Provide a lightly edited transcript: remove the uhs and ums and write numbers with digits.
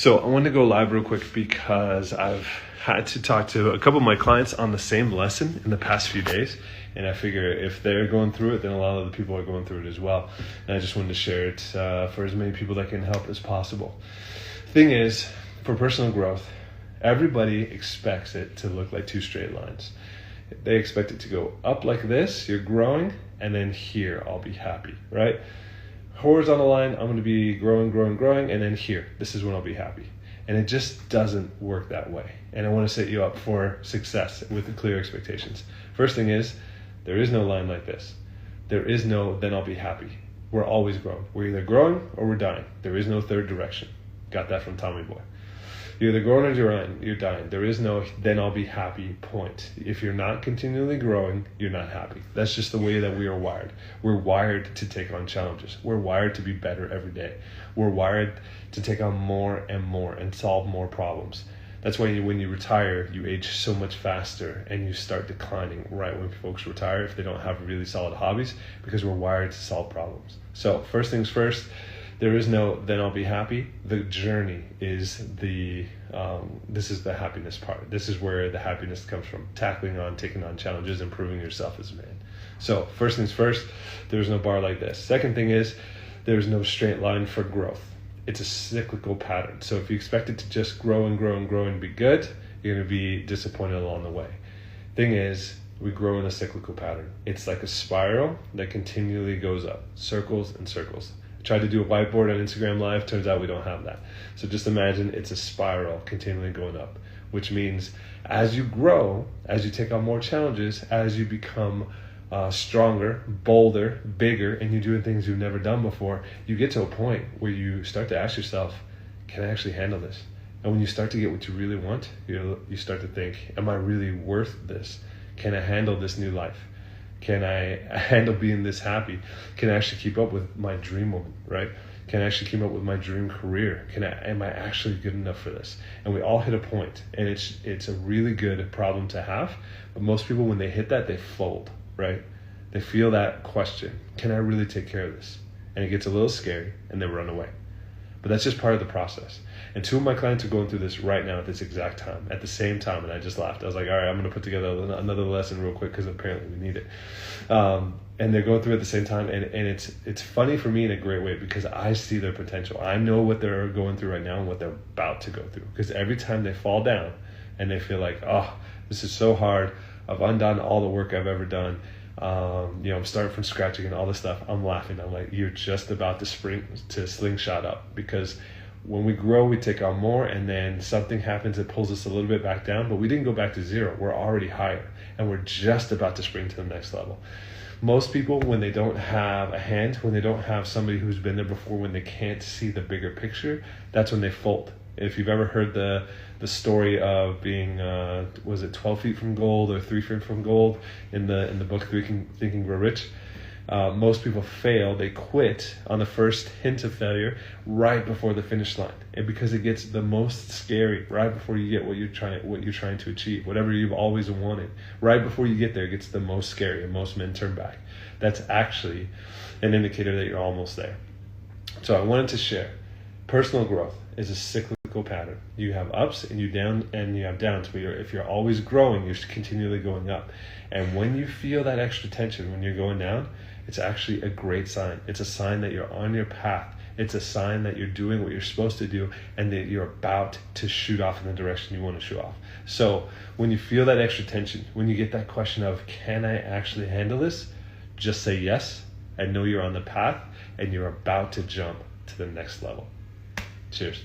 So I wanted to go live real quick because I've had to talk to a couple of my clients on the same lesson in the past few days. And I figure if they're going through it, then a lot of other people are going through it as well. And I just wanted to share it for as many people that can help as possible. Thing is, for personal growth, everybody expects it to look like two straight lines. They expect it to go up like this, you're growing, and then here, I'll be happy, right? Horizontal line, I'm going to be growing, and then here, this is when I'll be happy. And it just doesn't work that way. And I want to set you up for success with the clear expectations. First thing is, there is no line like this. There is no, then I'll be happy. We're always growing. We're either growing or we're dying. There is no third direction. Got that from Tommy Boy. You're either growing or you're dying. There is no, then I'll be happy point. If you're not continually growing, you're not happy. That's just the way that we are wired. We're wired to take on challenges. We're wired to be better every day. We're wired to take on more and solve more problems. That's why when you retire, you age so much faster and you start declining right when folks retire if they don't have really solid hobbies, because we're wired to solve problems. So first things first, there is no then I'll be happy. The journey is this is the happiness part. This is where the happiness comes from. Taking on challenges, improving yourself as a man. So first things first, there's no bar like this. Second thing is, there's no straight line for growth. It's a cyclical pattern. So if you expect it to just grow and be good, you're going to be disappointed along the way. Thing is, we grow in a cyclical pattern. It's like a spiral that continually goes up, circles and circles. I tried to do a whiteboard on Instagram Live, turns out we don't have that. So just imagine it's a spiral continually going up, which means as you grow, as you take on more challenges, as you become stronger, bolder, bigger, and you're doing things you've never done before, you get to a point where you start to ask yourself, can I actually handle this? And when you start to get what you really want, you start to think, am I really worth this? Can I handle this new life? Can I handle being this happy? Can I actually keep up with my dream woman, right? Can I actually keep up with my dream career? Am I actually good enough for this? And we all hit a point, and it's a really good problem to have. But most people, when they hit that, they fold, right? They feel that question, can I really take care of this? And it gets a little scary, and they run away. But that's just part of the process. And two of my clients are going through this right now at this exact time, at the same time, and I just laughed. I was like, all right, I'm going to put together another lesson real quick because apparently we need it. And they're going through it at the same time, and it's funny for me in a great way because I see their potential. I know what they're going through right now and what they're about to go through, because every time they fall down and they feel like, oh, this is so hard, I've undone all the work I've ever done, I'm starting from scratch again, all this stuff, I'm laughing. I'm like, you're just about to slingshot up, because when we grow, we take on more, and then something happens that pulls us a little bit back down, but we didn't go back to zero. We're already higher, and we're just about to spring to the next level. Most people, when they don't have a hand, when they don't have somebody who's been there before, when they can't see the bigger picture, that's when they fold. If you've ever heard the story of being, was it 12 feet from gold or 3 feet from gold in the book Think and Grow Rich? Most people fail. They quit on the first hint of failure right before the finish line, and because it gets the most scary right before you get what you're trying to achieve, whatever you've always wanted. Right before you get there, it gets the most scary, and most men turn back. That's actually an indicator that you're almost there. So I wanted to share, personal growth is a cyclical pattern. You have ups and you have downs, but if you're always growing, you're continually going up. And when you feel that extra tension when you're going down, it's actually a great sign. It's a sign that you're on your path. It's a sign that you're doing what you're supposed to do and that you're about to shoot off in the direction you want to shoot off. So when you feel that extra tension, when you get that question of, can I actually handle this? Just say yes and know you're on the path and you're about to jump to the next level. Cheers.